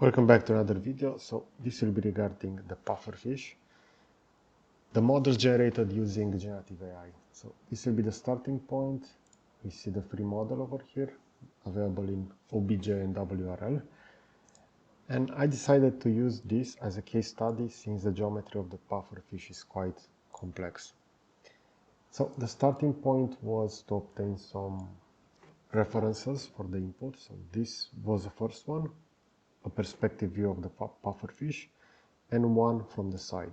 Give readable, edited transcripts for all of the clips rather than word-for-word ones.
Welcome back to another video. So this will be regarding the pufferfish, the models generated using generative AI. So this will be the starting point. We see the free model over here, available in OBJ and WRL. And I decided to use this as a case study since the geometry of the pufferfish is quite complex. So the starting point was to obtain some references for the input. So this was the first one, a perspective view of the pufferfish, and one from the side.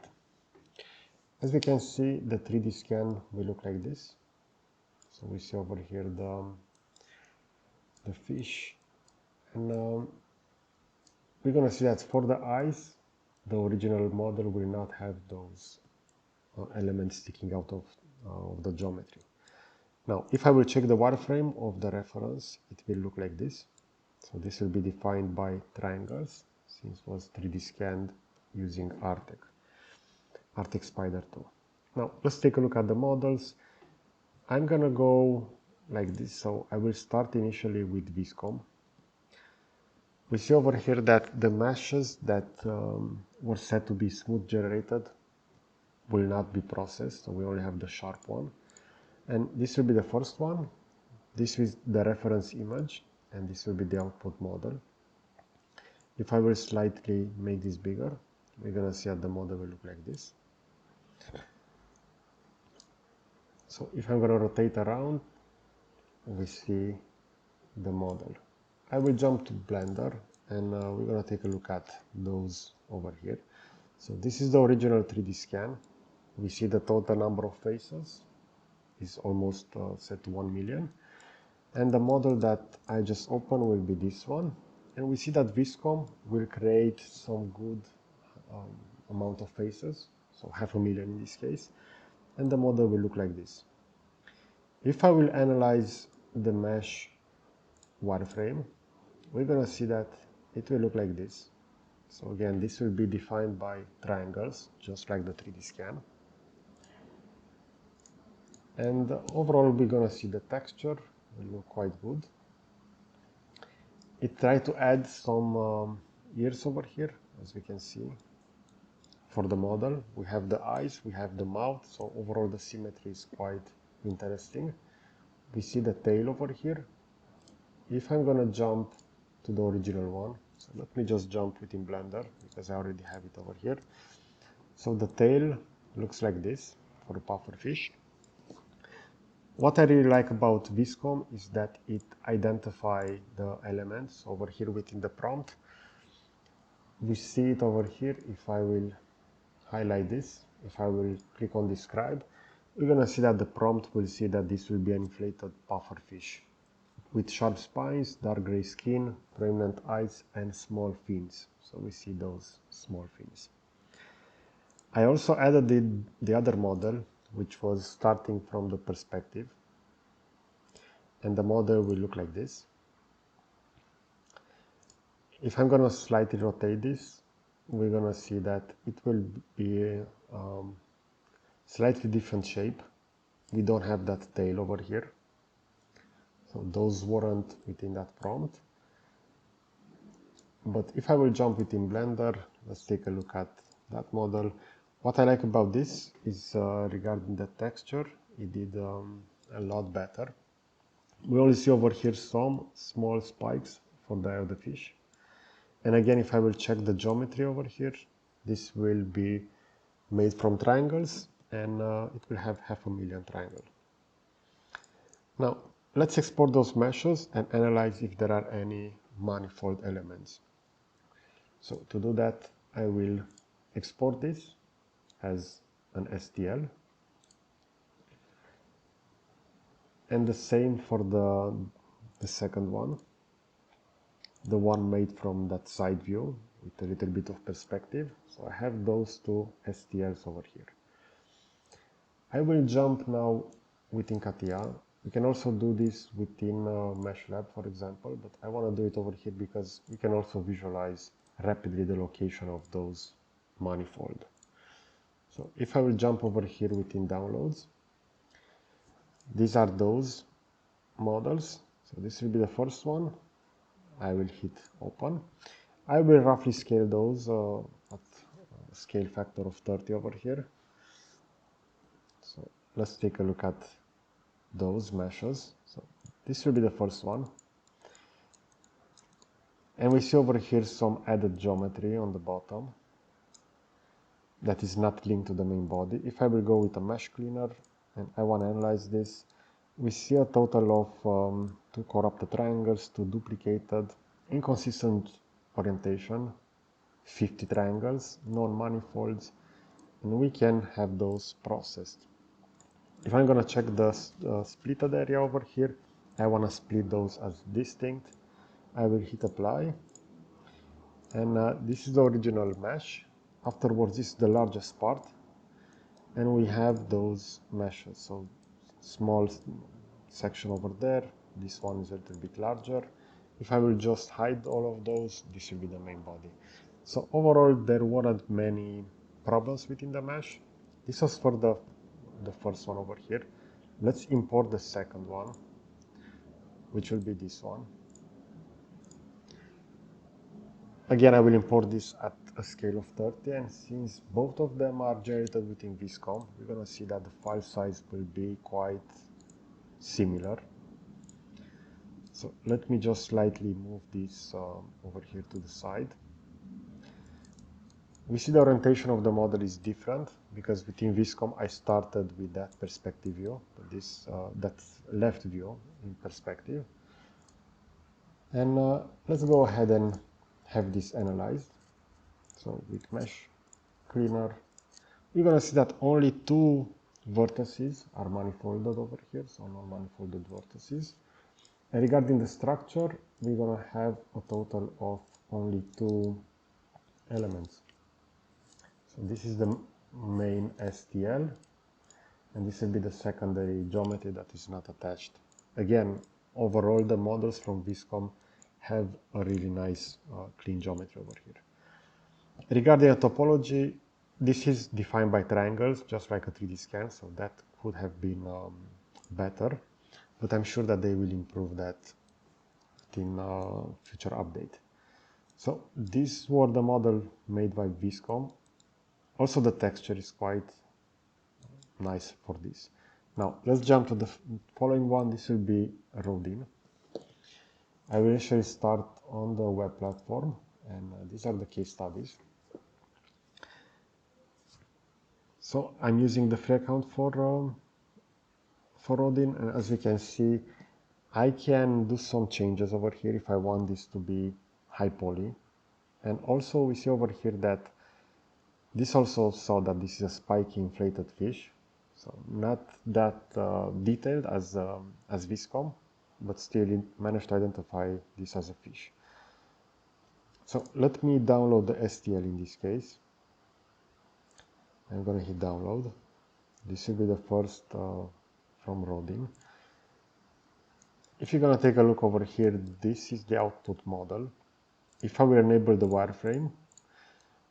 As we can see, the 3D scan will look like this. So we see over here the fish, and we're gonna see that for the eyes, the original model will not have those elements sticking out of the geometry. Now, if I will check the wireframe of the reference, it will look like this. So this will be defined by triangles, since it was 3D scanned using Artec Spider II. Now, let's take a look at the models. I'm gonna go like this, so I will start initially with Vizcom. We see over here that the meshes that were set to be smooth generated will not be processed, so we only have the sharp one. And this will be the first one. This is the reference image, and this will be the output model. If I will slightly make this bigger, we're gonna see that the model will look like this. So if I'm gonna rotate around, we see the model. I will jump to Blender, and we're gonna take a look at those over here. So this is the original 3D scan. We see the total number of faces is almost set to 1 million. And the model that I just opened will be this one. And we see that Vizcom will create some good amount of faces, so 500,000 in this case. And the model will look like this. If I will analyze the mesh wireframe, we're gonna see that it will look like this. So again, this will be defined by triangles, just like the 3D scan. And overall, we're gonna see the texture will look quite good. It tried to add some ears over here, as we can see. For the model, we have the eyes, we have the mouth, so overall the symmetry is quite interesting. We see the tail over here. If I'm gonna jump to the original one, so let me just jump within Blender because I already have it over here. So the tail looks like this for the pufferfish. What I really like about Vizcom is that it identifies the elements over here within the prompt. We see it over here. If I will highlight this, if I will click on describe, we're gonna see that the prompt will see that this will be an inflated pufferfish with sharp spines, dark gray skin, prominent eyes, and small fins. So we see those small fins. I also added the other model, which was starting from the perspective. And the model will look like this. If I'm gonna slightly rotate this, we're gonna see that it will be slightly different shape. We don't have that tail over here. So those weren't within that prompt. But if I will jump within Blender, let's take a look at that model. What I like about this is regarding the texture, it did a lot better. We only see over here some small spikes for the eye of the fish. And again, if I will check the geometry over here, this will be made from triangles, and it will have 500,000 triangles. Now, let's export those meshes and analyze if there are any manifold elements. So to do that, I will export this as an STL. And the same for the second one, the one made from that side view with a little bit of perspective. So I have those two STLs over here. I will jump now within CATIA. We can also do this within MeshLab, for example, but I want to do it over here because we can also visualize rapidly the location of those manifold. So if I will jump over here within downloads, these are those models. So this will be the first one. I will hit open. I will roughly scale those at a scale factor of 30 over here. So let's take a look at those meshes. So this will be the first one. And we see over here some added geometry on the bottom that is not linked to the main body. If I will go with a mesh cleaner and I want to analyze this, we see a total of 2 corrupted triangles, 2 duplicated, inconsistent orientation, 50 triangles, non-manifolds, and we can have those processed. If I'm going to check the splitted area over here, I want to split those as distinct. I will hit apply, and this is the original mesh. Afterwards, this is the largest part, and we have those meshes. So small section over there, this one is a little bit larger. If I will just hide all of those, this will be the main body. So overall, there weren't many problems within the mesh. This was for the first one over here. Let's import the second one, which will be this one. Again, I will import this at a scale of 30, and since both of them are generated within Vizcom, we're going to see that the file size will be quite similar. So let me just slightly move this over here to the side. We see the orientation of the model is different because within Vizcom I started with that perspective view, that left view in perspective. And let's go ahead and have this analyzed. So with mesh cleaner, we're going to see that only 2 vertices are manifolded over here, so non-manifolded vertices. And regarding the structure, we're going to have a total of only 2 elements. So this is the main STL, and this will be the secondary geometry that is not attached. Again, overall, the models from Vizcom have a really nice clean geometry over here. Regarding the topology, this is defined by triangles, just like a 3D scan, so that could have been better, but I'm sure that they will improve that in future update. So these were the model made by Vizcom. Also, the texture is quite nice for this. Now, let's jump to the following one. This will be Rodin. I will initially start on the web platform, and these are the case studies. So I'm using the free account for Rodin, and as you can see, I can do some changes over here if I want this to be high poly. And also we see over here that this also saw that this is a spiky inflated fish, so not that detailed as Vizcom, but still it managed to identify this as a fish. So let me download the STL in this case. I'm going to hit download. This will be the first from Rodin. If you're going to take a look over here, this is the output model. If I will enable the wireframe,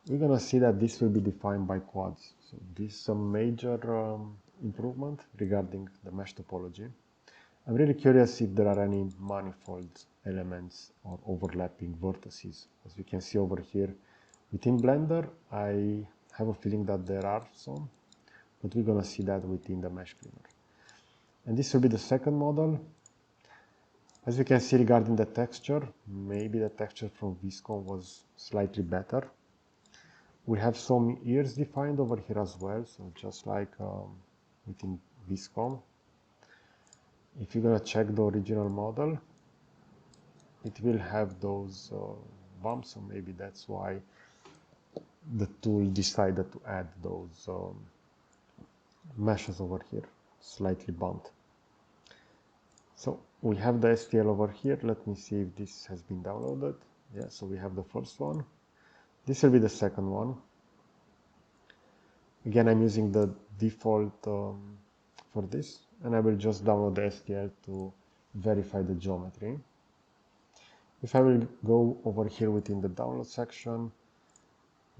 we're going to see that this will be defined by quads. So this is a major improvement regarding the mesh topology. I'm really curious if there are any manifold elements or overlapping vertices. As you can see over here, within Blender, I have a feeling that there are some, but we're going to see that within the mesh cleaner. And this will be the second model. As you can see regarding the texture, maybe the texture from Vizcom was slightly better. We have some ears defined over here as well, so just like within Vizcom. If you're going to check the original model, it will have those bumps, so maybe that's why the tool decided to add those meshes over here, slightly bumped. So we have the STL over here. Let me see if this has been downloaded. Yeah, so we have the first one. This will be the second one. Again, I'm using the default for this, and I will just download the STL to verify the geometry. If I will go over here within the download section,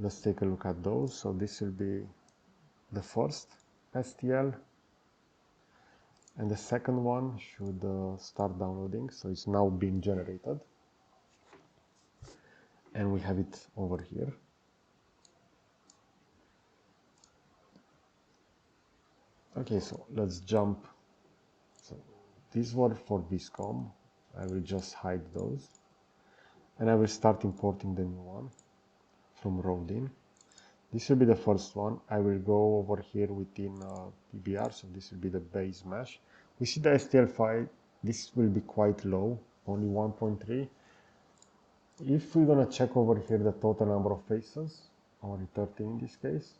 let's take a look at those. So this will be the first STL, and the second one should start downloading. So it's now being generated. and we have it over here. Okay, so let's jump. So these were for Vizcom. I will just hide those, and I will start importing the new one from Rodin. This will be the first one. I will go over here within PBR, so this will be the base mesh. We see the STL file. This will be quite low, only 1.3. If we're gonna check over here the total number of faces, only 13 in this case,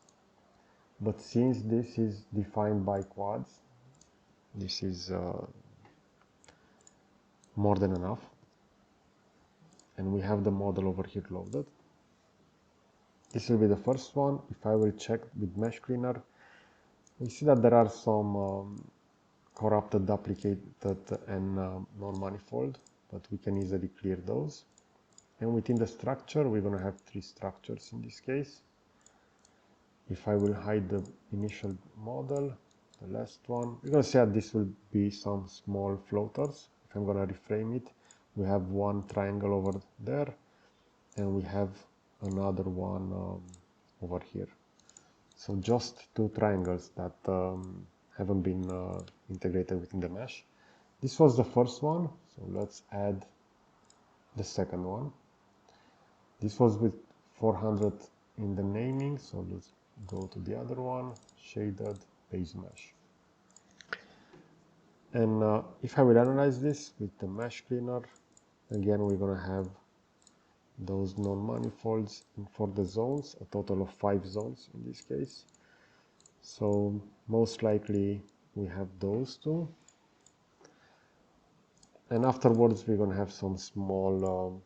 but since this is defined by quads, this is more than enough, and we have the model over here loaded. This will be the first one. If I will check with Mesh Cleaner, we see that there are some corrupted, duplicated, and non-manifold, but we can easily clear those. And within the structure, we're going to have 3 structures in this case. If I will hide the initial model, the last one, we're going to see that this will be some small floaters. If I'm going to reframe it, we have one triangle over there, and we have another one over here. So just 2 triangles that haven't been integrated within the mesh. This was the first one, so let's add the second one. This was with 400 in the naming, so let's go to the other one, shaded base mesh. And if I will analyze this with the mesh cleaner, again we're going to have those non-manifolds for the zones, a total of 5 zones in this case. So most likely we have those 2. And afterwards we're going to have some small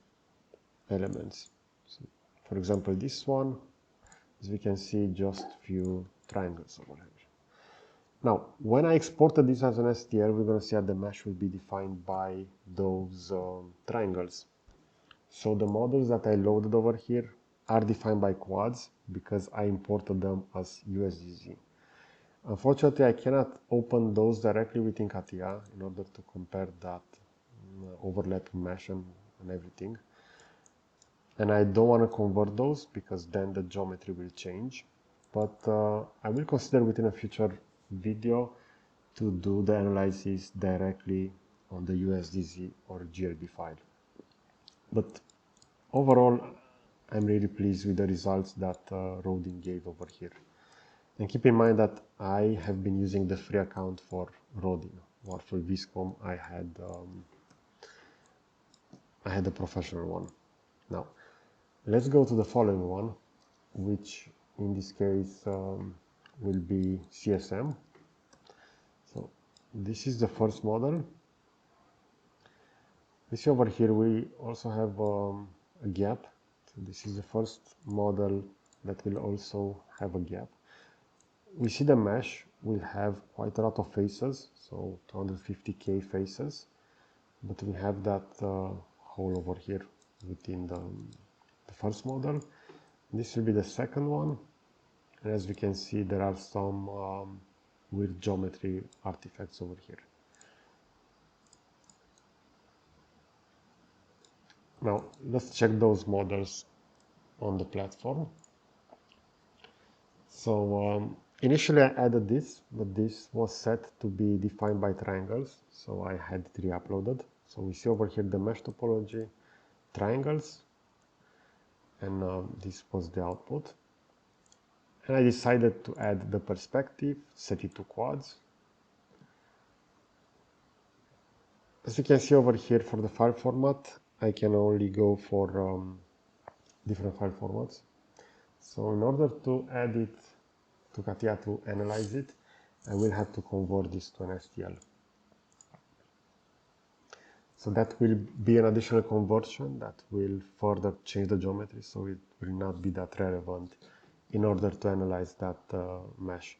elements. So, for example, this one, as we can see, just few triangles over here. Now, when I exported this as an STL, we're going to see that the mesh will be defined by those triangles. So the models that I loaded over here are defined by quads because I imported them as USDZ. Unfortunately, I cannot open those directly within CATIA in order to compare that overlapping mesh and everything. And I don't want to convert those because then the geometry will change. But I will consider within a future video to do the analysis directly on the USDZ or GLB file. But overall, I'm really pleased with the results that Rodin gave over here. And keep in mind that I have been using the free account for Rodin, while for Vizcom I had a professional one. Now, let's go to the following one, which in this case will be CSM. So this is the first model. You see over here we also have a gap. So this is the first model that will also have a gap. We see the mesh will have quite a lot of faces, so 250k faces, but we have that hole over here within the first model. This will be the second one, and as we can see there are some weird geometry artifacts over here. Now let's check those models on the platform. So initially I added this, but this was set to be defined by triangles, so I had it re-uploaded. So we see over here the mesh topology, triangles, and this was the output. And I decided to add the perspective, set it to quads. As you can see over here for the file format, I can only go for different file formats. So in order to add it to CATIA to analyze it, I will have to convert this to an STL. So that will be an additional conversion that will further change the geometry, so it will not be that relevant in order to analyze that mesh.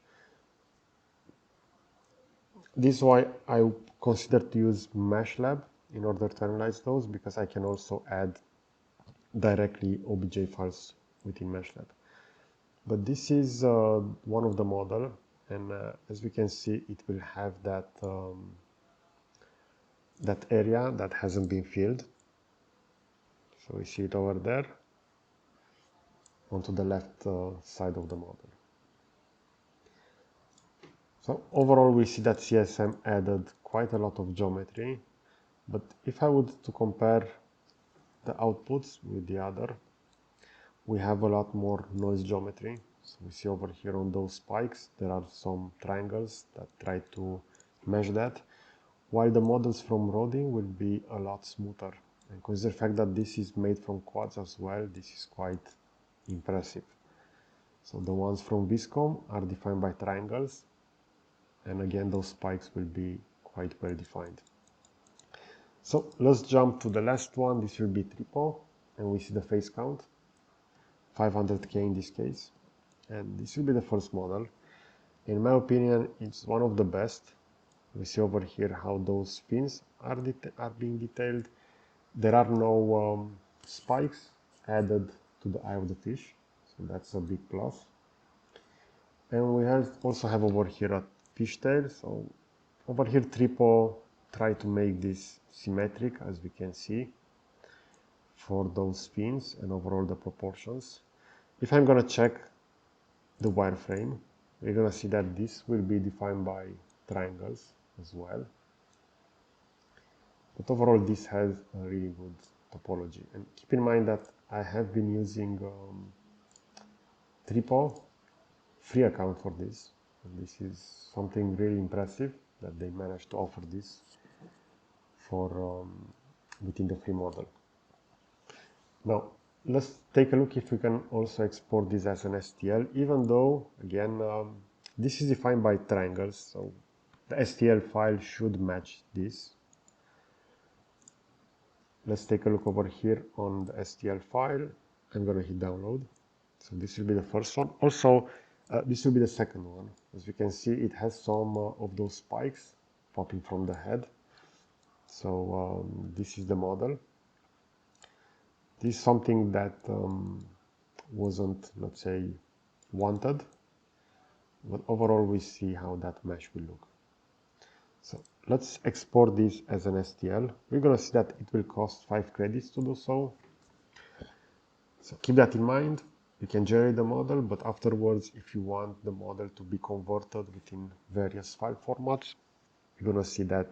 This is why I consider to use MeshLab in order to analyze those, because I can also add directly OBJ files within MeshLab. But this is one of the model, and as we can see, it will have that that area that hasn't been filled. So we see it over there. onto the left side of the model. So overall we see that CSM added quite a lot of geometry, but if I would to compare the outputs with the other, we have a lot more noise geometry. So we see over here on those spikes there are some triangles that try to mesh that, while the models from Rodin will be a lot smoother. And consider the fact that this is made from quads as well, this is quite impressive. So the ones from Vizcom are defined by triangles, and again those spikes will be quite well defined. So let's jump to the last one. This will be Tripo, and we see the face count, 500k in this case, and this will be the first model. In my opinion, it's one of the best. We see over here how those fins are being detailed. There are no spikes added to the eye of the fish, so that's a big plus. And we also have over here a fishtail. So over here Tripo try to make this symmetric, as we can see, for those fins and overall the proportions. If I'm gonna check the wireframe, we're gonna see that this will be defined by triangles as well. But overall this has a really good topology. And keep in mind that I have been using Tripo free account for this. And this is something really impressive that they managed to offer this for within the free model. Now let's take a look if we can also export this as an STL, even though again this is defined by triangles, so the STL file should match this. Let's take a look over here on the STL file. I'm going to hit download. So this will be the first one. Also, this will be the second one. As you can see, it has some of those spikes popping from the head. So this is the model. This is something that wasn't, let's say, wanted. But overall, we see how that mesh will look. So let's export this as an STL. We're going to see that it will cost 5 credits to do so. So keep that in mind. You can generate the model, but afterwards, if you want the model to be converted within various file formats, you're going to see that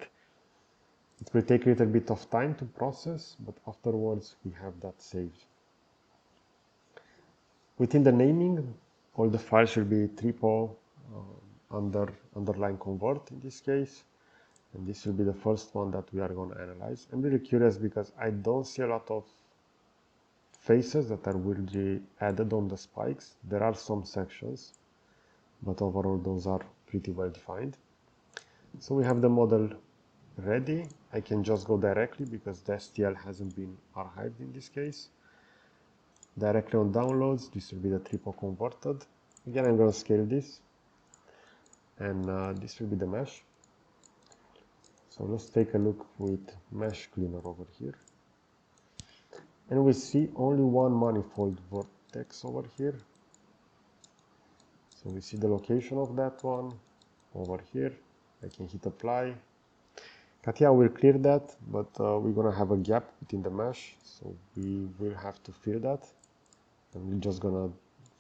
it will take a little bit of time to process, but afterwards we have that saved. Within the naming, all the files will be tripo underline convert in this case. And this will be the first one that we are going to analyze. I'm really curious because I don't see a lot of faces that are really added on the spikes. There are some sections, but overall those are pretty well defined. So we have the model ready. I can just go directly because the STL hasn't been archived in this case. Directly on downloads, this will be the tripo converted. Again, I'm going to scale this, and this will be the mesh. So let's take a look with mesh cleaner over here. And we see only one manifold vertex over here. So we see the location of that one over here. I can hit apply. CATIA will clear that, but we're going to have a gap within the mesh. So we will have to fill that. And we're just going to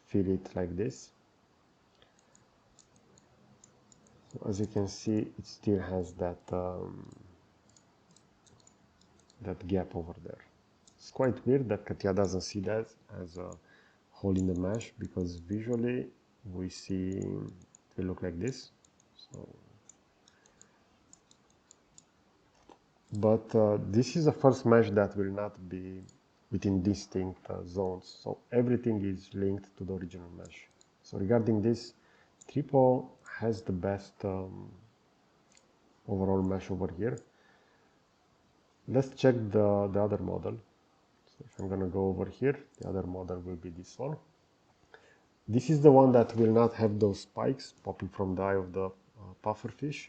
fill it like this. So as you can see, it still has that, that gap over there. It's quite weird that CATIA doesn't see that as a hole in the mesh, because visually we see it will look like this. So, but this is the first mesh that will not be within distinct zones. So everything is linked to the original mesh. So regarding this, Tripo has the best overall mesh over here. Let's check the other model. So if I'm going to go over here, the other model will be this one. This is the one that will not have those spikes popping from the eye of the pufferfish.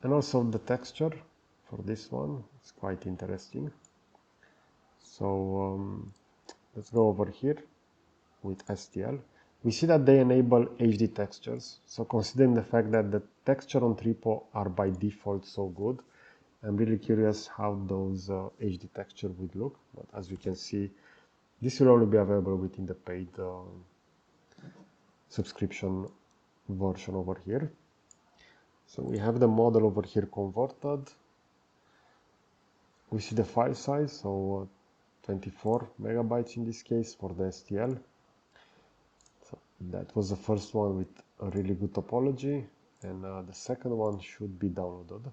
And also the texture for this one is quite interesting. So let's go over here with STL. We see that they enable HD textures. So considering the fact that the texture on Tripo are by default so good, I'm really curious how those HD texture would look. But as you can see, This will only be available within the paid subscription version over here. So we have the model over here converted. We see the file size, so 24 megabytes in this case for the STL. So that was the first one with a really good topology, and the second one should be downloaded.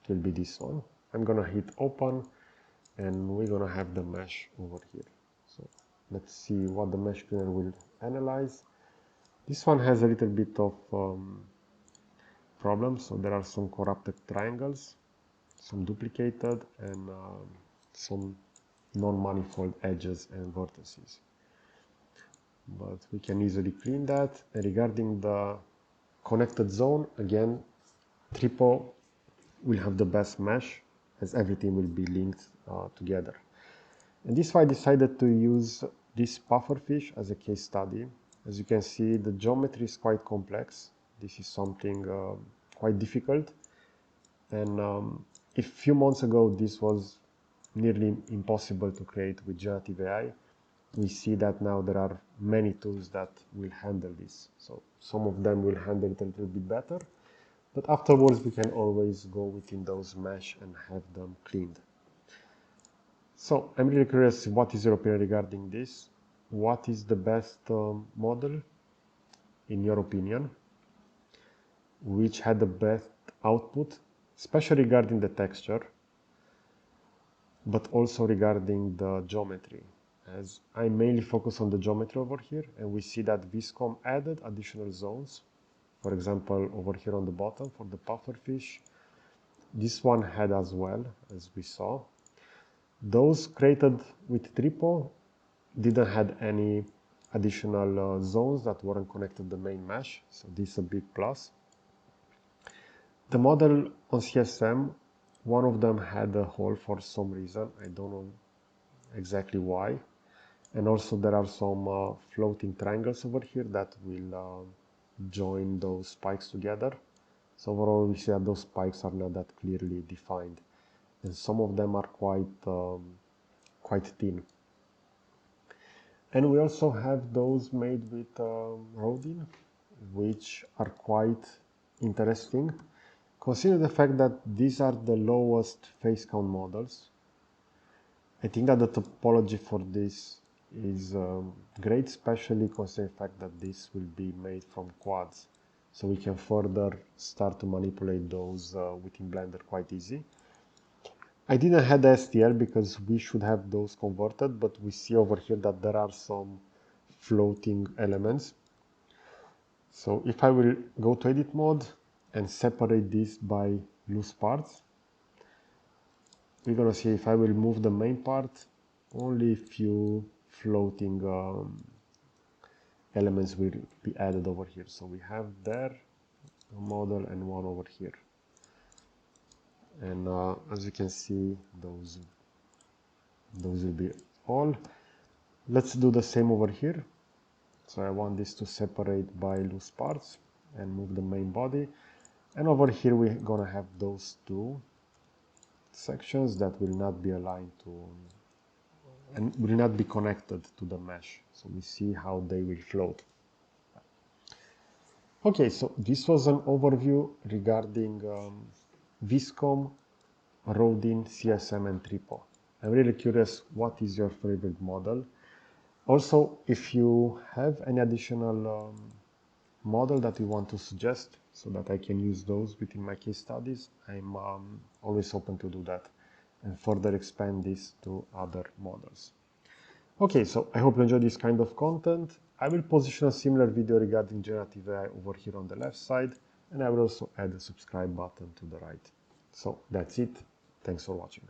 It will be this one. I'm gonna hit open, and we're gonna have the mesh over here. So let's see what the mesh cleaner will analyze. This one has a little bit of problems. So there are some corrupted triangles, some duplicated, and some non-manifold edges and vertices. But we can easily clean that. And regarding the connected zone, again, Tripo will have the best mesh, as everything will be linked together. And this is why I decided to use this pufferfish as a case study. As you can see, the geometry is quite complex. This is something quite difficult. And if a few months ago this was nearly impossible to create with generative AI, we see that now there are many tools that will handle this. So some of them will handle it a little bit better, but afterwards we can always go within those mesh and have them cleaned. So I'm really curious, what is your opinion regarding this? What is the best model in your opinion? Which had the best output, especially regarding the texture, but also regarding the geometry, as I mainly focus on the geometry over here, and we see that Vizcom added additional zones. For example, over here on the bottom for the pufferfish, this one had as well, as we saw. Those created with Tripo didn't have any additional zones that weren't connected to the main mesh, so this is a big plus. The model on CSM, one of them had a hole for some reason, I don't know exactly why. And also there are some floating triangles over here that will join those spikes together. So overall we see that those spikes are not that clearly defined, and some of them are quite thin. And we also have those made with Rodin, which are quite interesting. Consider the fact that these are the lowest face count models. I think that the topology for this is great, especially considering the fact that this will be made from quads. So we can further start to manipulate those within Blender quite easy. I didn't have the STL because we should have those converted, but we see over here that there are some floating elements. So if I will go to edit mode and separate this by loose parts, we're gonna see if I will move the main part, only a few floating elements will be added over here. So we have there a model and one over here. And as you can see, those will be all. Let's do the same over here. So I want this to separate by loose parts and move the main body. And over here we're gonna have those two sections that will not be aligned to and will not be connected to the mesh. So we see how they will float. Okay, so this was an overview regarding Vizcom, Rodin, CSM and Tripo. I'm really curious, what is your favorite model? Also, if you have any additional model that you want to suggest so that I can use those within my case studies, I'm always open to do that and further expand this to other models. Okay, so I hope you enjoyed this kind of content. I will position a similar video regarding generative AI over here on the left side, and I will also add a subscribe button to the right. So that's it. Thanks for watching.